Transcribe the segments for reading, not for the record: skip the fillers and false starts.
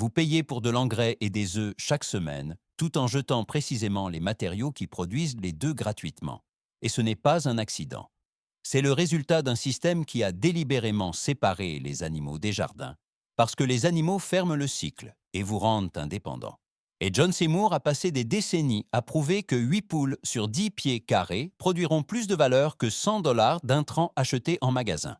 Vous payez pour de l'engrais et des œufs chaque semaine, tout en jetant précisément les matériaux qui produisent les deux gratuitement. Et ce n'est pas un accident. C'est le résultat d'un système qui a délibérément séparé les animaux des jardins, parce que les animaux ferment le cycle et vous rendent indépendants. Et John Seymour a passé des décennies à prouver que 8 poules sur 10 pieds carrés produiront plus de valeur que 100 dollars d'intrants achetés en magasin.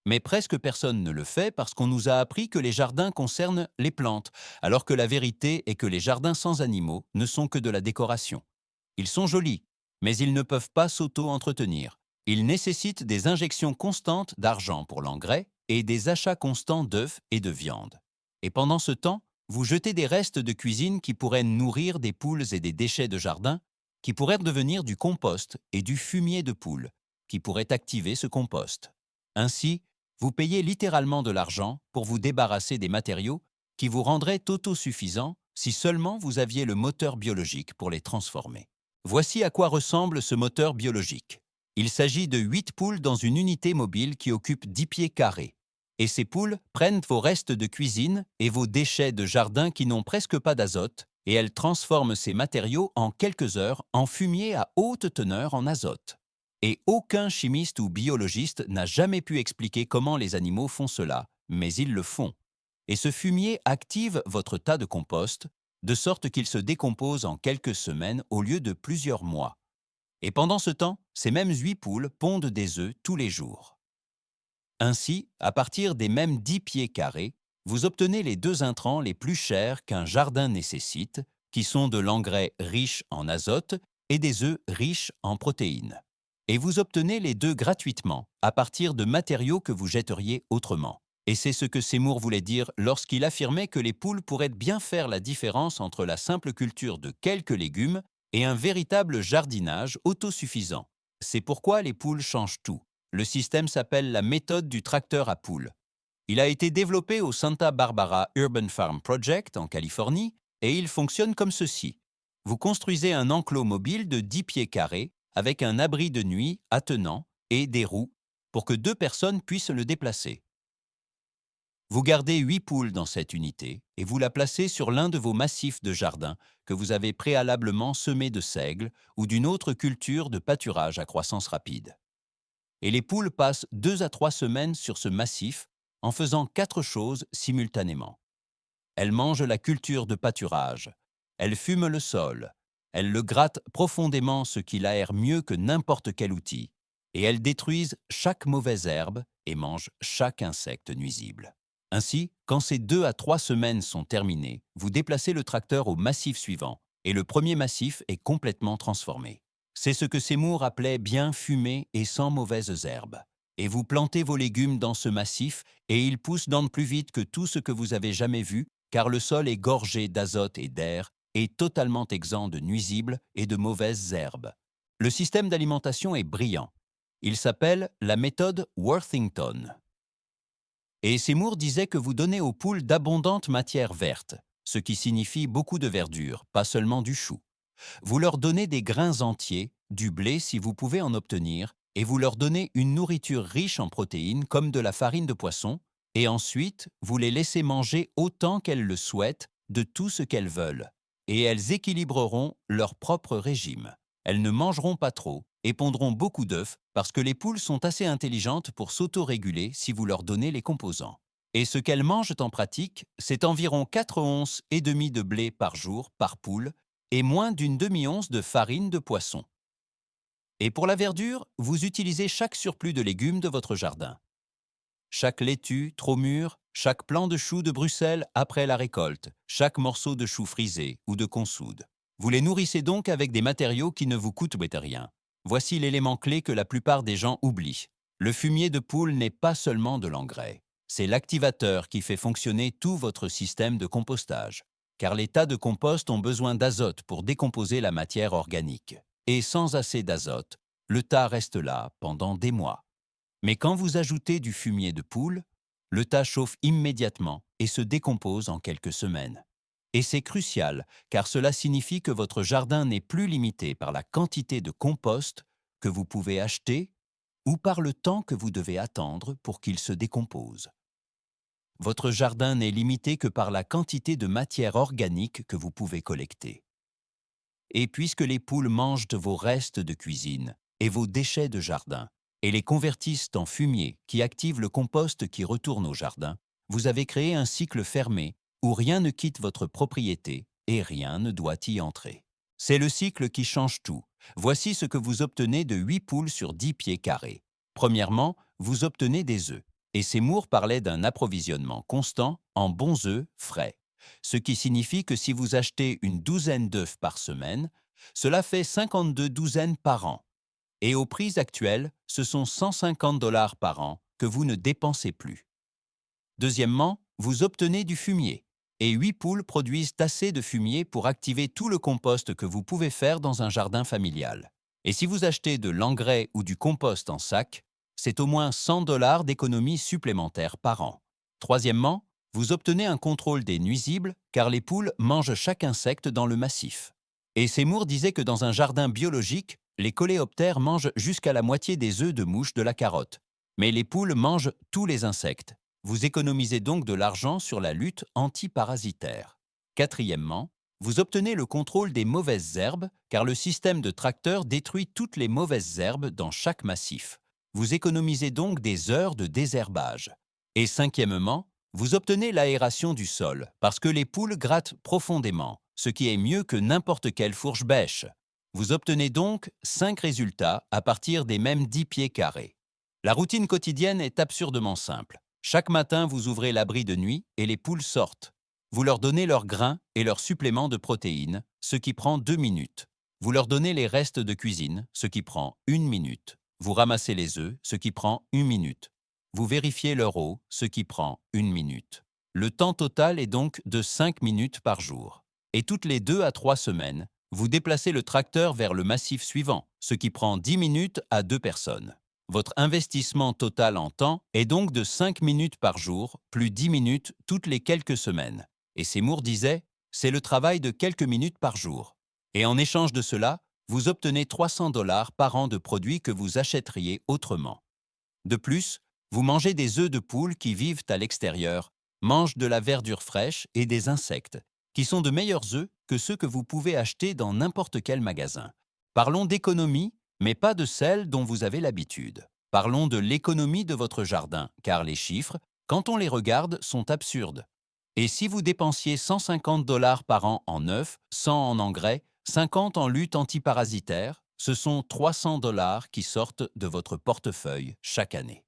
Mais presque personne ne le fait parce qu'on nous a appris que les jardins concernent les plantes, alors que la vérité est que les jardins sans animaux ne sont que de la décoration. Ils sont jolis, mais ils ne peuvent pas s'auto-entretenir. Ils nécessitent des injections constantes d'argent pour l'engrais et des achats constants d'œufs et de viande. Et pendant ce temps, vous jetez des restes de cuisine qui pourraient nourrir des poules et des déchets de jardin, qui pourraient devenir du compost et du fumier de poule, qui pourrait activer ce compost. Ainsi, vous payez littéralement de l'argent pour vous débarrasser des matériaux qui vous rendraient autosuffisants si seulement vous aviez le moteur biologique pour les transformer. Voici à quoi ressemble ce moteur biologique. Il s'agit de 8 poules dans une unité mobile qui occupe 10 pieds carrés. Et ces poules prennent vos restes de cuisine et vos déchets de jardin qui n'ont presque pas d'azote, et elles transforment ces matériaux en quelques heures en fumier à haute teneur en azote. Et aucun chimiste ou biologiste n'a jamais pu expliquer comment les animaux font cela, mais ils le font. Et ce fumier active votre tas de compost, de sorte qu'il se décompose en quelques semaines au lieu de plusieurs mois. Et pendant ce temps, ces mêmes 8 poules pondent des œufs tous les jours. Ainsi, à partir des mêmes 10 pieds carrés, vous obtenez les deux intrants les plus chers qu'un jardin nécessite, qui sont de l'engrais riche en azote et des œufs riches en protéines. Et vous obtenez les deux gratuitement, à partir de matériaux que vous jetteriez autrement. Et c'est ce que Seymour voulait dire lorsqu'il affirmait que les poules pourraient bien faire la différence entre la simple culture de quelques légumes et un véritable jardinage autosuffisant. C'est pourquoi les poules changent tout. Le système s'appelle la méthode du tracteur à poules. Il a été développé au Santa Barbara Urban Farm Project en Californie et il fonctionne comme ceci. Vous construisez un enclos mobile de 10 pieds carrés avec un abri de nuit attenant et des roues pour que deux personnes puissent le déplacer. Vous gardez 8 poules dans cette unité et vous la placez sur l'un de vos massifs de jardin que vous avez préalablement semé de seigle ou d'une autre culture de pâturage à croissance rapide. Et les poules passent 2 à 3 semaines sur ce massif en faisant 4 choses simultanément. Elles mangent la culture de pâturage, elles fument le sol, elles le grattent profondément ce qui l'aère mieux que n'importe quel outil, et elles détruisent chaque mauvaise herbe et mangent chaque insecte nuisible. Ainsi, quand ces 2 à 3 semaines sont terminées, vous déplacez le tracteur au massif suivant, et le premier massif est complètement transformé. C'est ce que Seymour appelait bien fumé et sans mauvaises herbes. Et vous plantez vos légumes dans ce massif et ils poussent d'en plus vite que tout ce que vous avez jamais vu, car le sol est gorgé d'azote et d'air et totalement exempt de nuisibles et de mauvaises herbes. Le système d'alimentation est brillant. Il s'appelle la méthode Worthington. Et Seymour disait que vous donnez aux poules d'abondantes matières vertes, ce qui signifie beaucoup de verdure, pas seulement du chou. Vous leur donnez des grains entiers, du blé si vous pouvez en obtenir, et vous leur donnez une nourriture riche en protéines comme de la farine de poisson, et ensuite vous les laissez manger autant qu'elles le souhaitent de tout ce qu'elles veulent. Et elles équilibreront leur propre régime. Elles ne mangeront pas trop et pondront beaucoup d'œufs parce que les poules sont assez intelligentes pour s'autoréguler si vous leur donnez les composants. Et ce qu'elles mangent en pratique, c'est environ 4 onces et demie de blé par jour par poule et moins d'une demi-once de farine de poisson. Et pour la verdure, vous utilisez chaque surplus de légumes de votre jardin. Chaque laitue trop mûre, chaque plant de chou de Bruxelles après la récolte, chaque morceau de chou frisé ou de consoude. Vous les nourrissez donc avec des matériaux qui ne vous coûtent rien. Voici l'élément clé que la plupart des gens oublient. Le fumier de poule n'est pas seulement de l'engrais. C'est l'activateur qui fait fonctionner tout votre système de compostage. Car les tas de compost ont besoin d'azote pour décomposer la matière organique. Et sans assez d'azote, le tas reste là pendant des mois. Mais quand vous ajoutez du fumier de poule, le tas chauffe immédiatement et se décompose en quelques semaines. Et c'est crucial, car cela signifie que votre jardin n'est plus limité par la quantité de compost que vous pouvez acheter ou par le temps que vous devez attendre pour qu'il se décompose. votre jardin n'est limité que par la quantité de matière organique que vous pouvez collecter. Et puisque les poules mangent de vos restes de cuisine et vos déchets de jardin, et les convertissent en fumier qui active le compost qui retourne au jardin, vous avez créé un cycle fermé où rien ne quitte votre propriété et rien ne doit y entrer. C'est le cycle qui change tout. Voici ce que vous obtenez de 8 poules sur 10 pieds carrés. Premièrement, vous obtenez des œufs. Et Seymour parlait d'un approvisionnement constant en bons œufs frais. Ce qui signifie que si vous achetez une douzaine d'œufs par semaine, cela fait 52 douzaines par an. Et au prix actuel, ce sont 150 $ par an que vous ne dépensez plus. Deuxièmement, vous obtenez du fumier. Et 8 poules produisent assez de fumier pour activer tout le compost que vous pouvez faire dans un jardin familial. Et si vous achetez de l'engrais ou du compost en sac, c'est au moins 100 $ d'économie supplémentaire par an. Troisièmement, vous obtenez un contrôle des nuisibles car les poules mangent chaque insecte dans le massif. Et Seymour disait que dans un jardin biologique, les coléoptères mangent jusqu'à la moitié des œufs de mouche de la carotte. Mais les poules mangent tous les insectes. Vous économisez donc de l'argent sur la lutte antiparasitaire. Quatrièmement, vous obtenez le contrôle des mauvaises herbes car le système de tracteur détruit toutes les mauvaises herbes dans chaque massif. Vous économisez donc des heures de désherbage. Et cinquièmement, vous obtenez l'aération du sol parce que les poules grattent profondément, ce qui est mieux que n'importe quelle fourche bêche. Vous obtenez donc 5 résultats à partir des mêmes 10 pieds carrés. La routine quotidienne est absurdement simple. Chaque matin, vous ouvrez l'abri de nuit et les poules sortent. Vous leur donnez leurs grains et leurs suppléments de protéines, ce qui prend 2 minutes. Vous leur donnez les restes de cuisine, ce qui prend 1 minute. Vous ramassez les œufs, ce qui prend 1 minute. Vous vérifiez leur eau, ce qui prend 1 minute. Le temps total est donc de 5 minutes par jour. Et toutes les 2 à 3 semaines, vous déplacez le tracteur vers le massif suivant, ce qui prend 10 minutes à 2 personnes. Votre investissement total en temps est donc de 5 minutes par jour, plus 10 minutes toutes les quelques semaines. Et Seymour disait, c'est le travail de quelques minutes par jour. Et en échange de cela, vous obtenez 300 $ par an de produits que vous achèteriez autrement. De plus, vous mangez des œufs de poule qui vivent à l'extérieur, mangent de la verdure fraîche et des insectes, qui sont de meilleurs œufs que ceux que vous pouvez acheter dans n'importe quel magasin. Parlons d'économie, mais pas de celle dont vous avez l'habitude. Parlons de l'économie de votre jardin, car les chiffres, quand on les regarde, sont absurdes. Et si vous dépensiez 150 $ par an en œufs, 100 en engrais, 50 en lutte antiparasitaire, ce sont 300 $ qui sortent de votre portefeuille chaque année.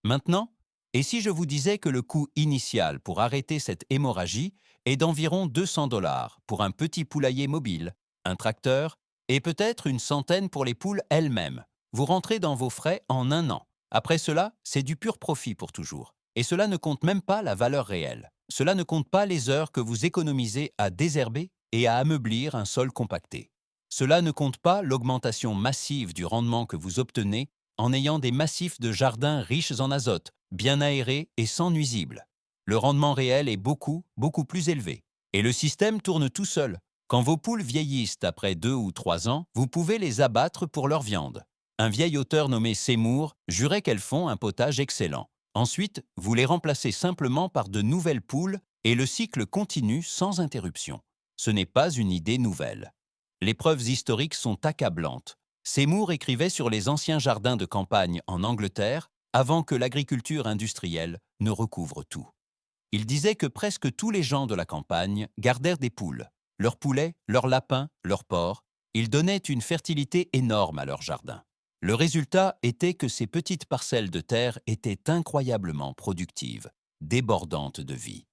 Maintenant, et si je vous disais que le coût initial pour arrêter cette hémorragie est d'environ 200 $ pour un petit poulailler mobile, un tracteur et peut-être une centaine pour les poules elles-mêmes. Vous rentrez dans vos frais en 1 an. Après cela, c'est du pur profit pour toujours. Et cela ne compte même pas la valeur réelle. Cela ne compte pas les heures que vous économisez à désherber et à ameublir un sol compacté. Cela ne compte pas l'augmentation massive du rendement que vous obtenez en ayant des massifs de jardins riches en azote, bien aérés et sans nuisibles. Le rendement réel est beaucoup, beaucoup plus élevé. Et le système tourne tout seul. Quand vos poules vieillissent après 2 ou 3 ans, vous pouvez les abattre pour leur viande. Un vieil auteur nommé Seymour jurait qu'elles font un potage excellent. Ensuite, vous les remplacez simplement par de nouvelles poules et le cycle continue sans interruption. Ce n'est pas une idée nouvelle. Les preuves historiques sont accablantes. Seymour écrivait sur les anciens jardins de campagne en Angleterre avant que l'agriculture industrielle ne recouvre tout. Il disait que presque tous les gens de la campagne gardèrent des poules. Leurs poulets, leurs lapins, leurs porcs, ils donnaient une fertilité énorme à leur jardin. Le résultat était que ces petites parcelles de terre étaient incroyablement productives, débordantes de vie.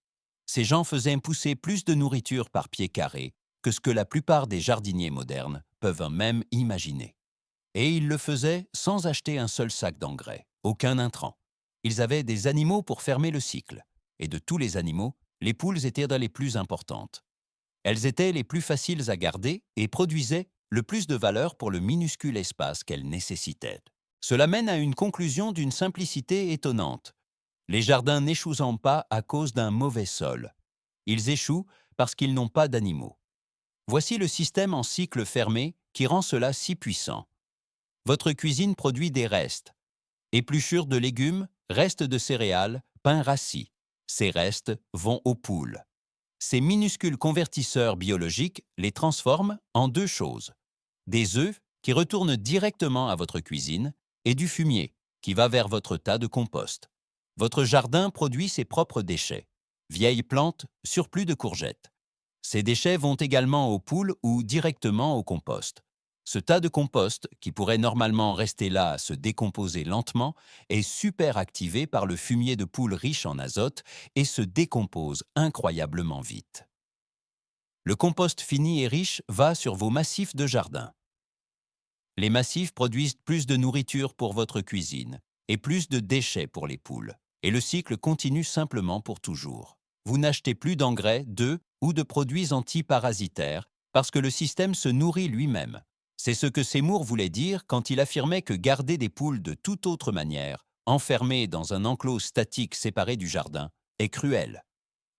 Ces gens faisaient pousser plus de nourriture par pied carré que ce que la plupart des jardiniers modernes peuvent même imaginer. Et ils le faisaient sans acheter un seul sac d'engrais, aucun intrant. Ils avaient des animaux pour fermer le cycle. Et de tous les animaux, les poules étaient dans les plus importantes. Elles étaient les plus faciles à garder et produisaient le plus de valeur pour le minuscule espace qu'elles nécessitaient. Cela mène à une conclusion d'une simplicité étonnante. Les jardins n'échouent pas à cause d'un mauvais sol. Ils échouent parce qu'ils n'ont pas d'animaux. Voici le système en cycle fermé qui rend cela si puissant. Votre cuisine produit des restes. Épluchures de légumes, restes de céréales, pain rassis. Ces restes vont aux poules. Ces minuscules convertisseurs biologiques les transforment en deux choses: des œufs qui retournent directement à votre cuisine et du fumier qui va vers votre tas de compost. Votre jardin produit ses propres déchets, vieilles plantes, surplus de courgettes. Ces déchets vont également aux poules ou directement au compost. Ce tas de compost, qui pourrait normalement rester là à se décomposer lentement, est super activé par le fumier de poules riche en azote et se décompose incroyablement vite. Le compost fini et riche va sur vos massifs de jardin. Les massifs produisent plus de nourriture pour votre cuisine et plus de déchets pour les poules. Et le cycle continue simplement pour toujours. Vous n'achetez plus d'engrais, d'œufs ou de produits antiparasitaires parce que le système se nourrit lui-même. C'est ce que Seymour voulait dire quand il affirmait que garder des poules de toute autre manière, enfermées dans un enclos statique séparé du jardin, est cruel.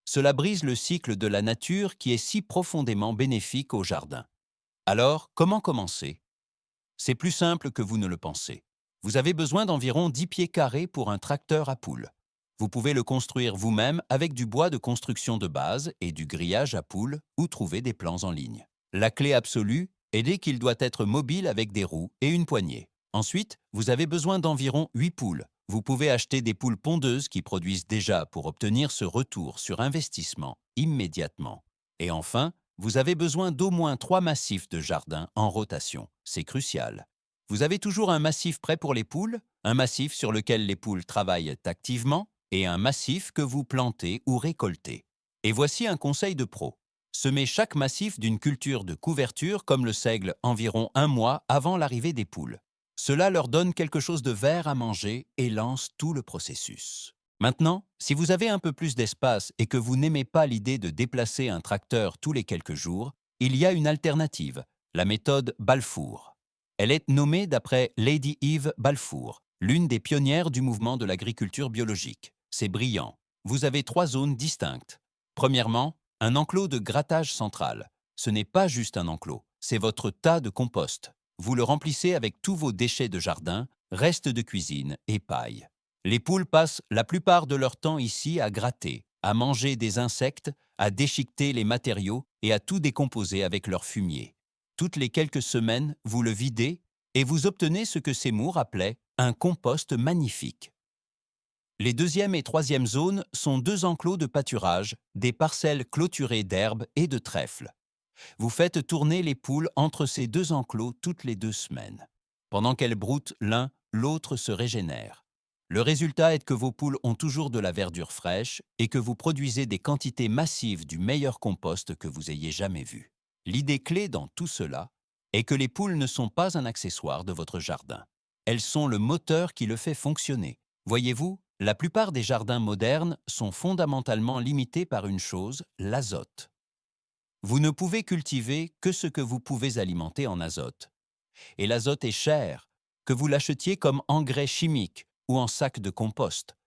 Cela brise le cycle de la nature qui est si profondément bénéfique au jardin. Alors, comment commencer? C'est plus simple que vous ne le pensez. Vous avez besoin d'environ 10 pieds carrés pour un tracteur à poules. Vous pouvez le construire vous-même avec du bois de construction de base et du grillage à poules ou trouver des plans en ligne. La clé absolue est dès qu'il doit être mobile avec des roues et une poignée. Ensuite, vous avez besoin d'environ 8 poules. Vous pouvez acheter des poules pondeuses qui produisent déjà pour obtenir ce retour sur investissement immédiatement. Et enfin, vous avez besoin d'au moins 3 massifs de jardin en rotation. C'est crucial. Vous avez toujours un massif prêt pour les poules, un massif sur lequel les poules travaillent activement et un massif que vous plantez ou récoltez. Et voici un conseil de pro. Semez chaque massif d'une culture de couverture comme le seigle environ un mois avant l'arrivée des poules. Cela leur donne quelque chose de vert à manger et lance tout le processus. Maintenant, si vous avez un peu plus d'espace et que vous n'aimez pas l'idée de déplacer un tracteur tous les quelques jours, il y a une alternative, la méthode Balfour. Elle est nommée d'après Lady Eve Balfour, l'une des pionnières du mouvement de l'agriculture biologique. C'est brillant. Vous avez 3 zones distinctes. Premièrement, un enclos de grattage central. Ce n'est pas juste un enclos, c'est votre tas de compost. Vous le remplissez avec tous vos déchets de jardin, restes de cuisine et paille. Les poules passent la plupart de leur temps ici à gratter, à manger des insectes, à déchiqueter les matériaux et à tout décomposer avec leur fumier. Toutes les quelques semaines, vous le videz et vous obtenez ce que Seymour appelait un compost magnifique. Les deuxième et troisième zones sont 2 enclos de pâturage, des parcelles clôturées d'herbes et de trèfles. Vous faites tourner les poules entre ces 2 enclos toutes les 2 semaines. Pendant qu'elles broutent l'un, l'autre se régénère. Le résultat est que vos poules ont toujours de la verdure fraîche et que vous produisez des quantités massives du meilleur compost que vous ayez jamais vu. L'idée clé dans tout cela est que les poules ne sont pas un accessoire de votre jardin. Elles sont le moteur qui le fait fonctionner. Voyez-vous, la plupart des jardins modernes sont fondamentalement limités par une chose, l'azote. Vous ne pouvez cultiver que ce que vous pouvez alimenter en azote. Et l'azote est cher, que vous l'achetiez comme engrais chimique ou en sac de compost.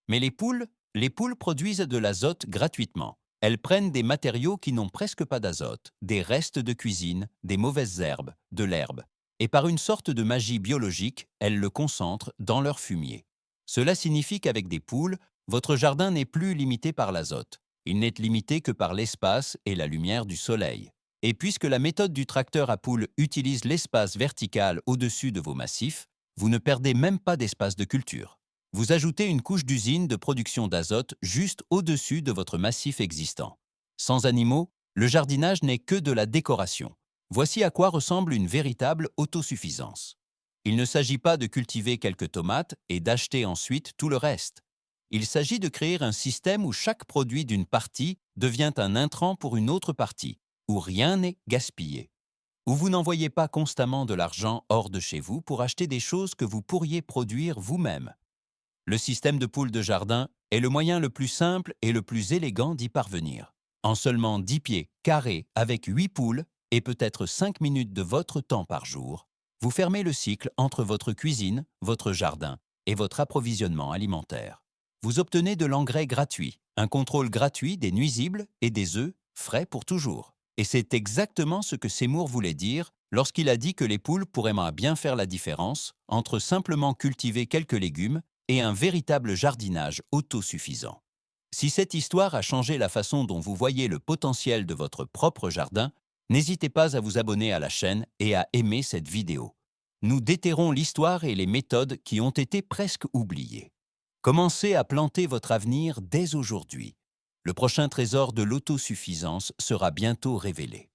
Mais les poules produisent de l'azote gratuitement. Elles prennent des matériaux qui n'ont presque pas d'azote, des restes de cuisine, des mauvaises herbes, de l'herbe. Et par une sorte de magie biologique, elles le concentrent dans leur fumier. Cela signifie qu'avec des poules, votre jardin n'est plus limité par l'azote. Il n'est limité que par l'espace et la lumière du soleil. Et puisque la méthode du tracteur à poules utilise l'espace vertical au-dessus de vos massifs, vous ne perdez même pas d'espace de culture. Vous ajoutez une couche d'usine de production d'azote juste au-dessus de votre massif existant. Sans animaux, le jardinage n'est que de la décoration. Voici à quoi ressemble une véritable autosuffisance. Il ne s'agit pas de cultiver quelques tomates et d'acheter ensuite tout le reste. Il s'agit de créer un système où chaque produit d'une partie devient un intrant pour une autre partie, où rien n'est gaspillé, où vous n'envoyez pas constamment de l'argent hors de chez vous pour acheter des choses que vous pourriez produire vous-même. Le système de poules de jardin est le moyen le plus simple et le plus élégant d'y parvenir. En seulement 10 pieds carrés avec 8 poules et peut-être 5 minutes de votre temps par jour, vous fermez le cycle entre votre cuisine, votre jardin et votre approvisionnement alimentaire. Vous obtenez de l'engrais gratuit, un contrôle gratuit des nuisibles et des œufs frais pour toujours. Et c'est exactement ce que Seymour voulait dire lorsqu'il a dit que les poules pourraient bien faire la différence entre simplement cultiver quelques légumes et un véritable jardinage autosuffisant. Si cette histoire a changé la façon dont vous voyez le potentiel de votre propre jardin, n'hésitez pas à vous abonner à la chaîne et à aimer cette vidéo. Nous déterrons l'histoire et les méthodes qui ont été presque oubliées. Commencez à planter votre avenir dès aujourd'hui. Le prochain trésor de l'autosuffisance sera bientôt révélé.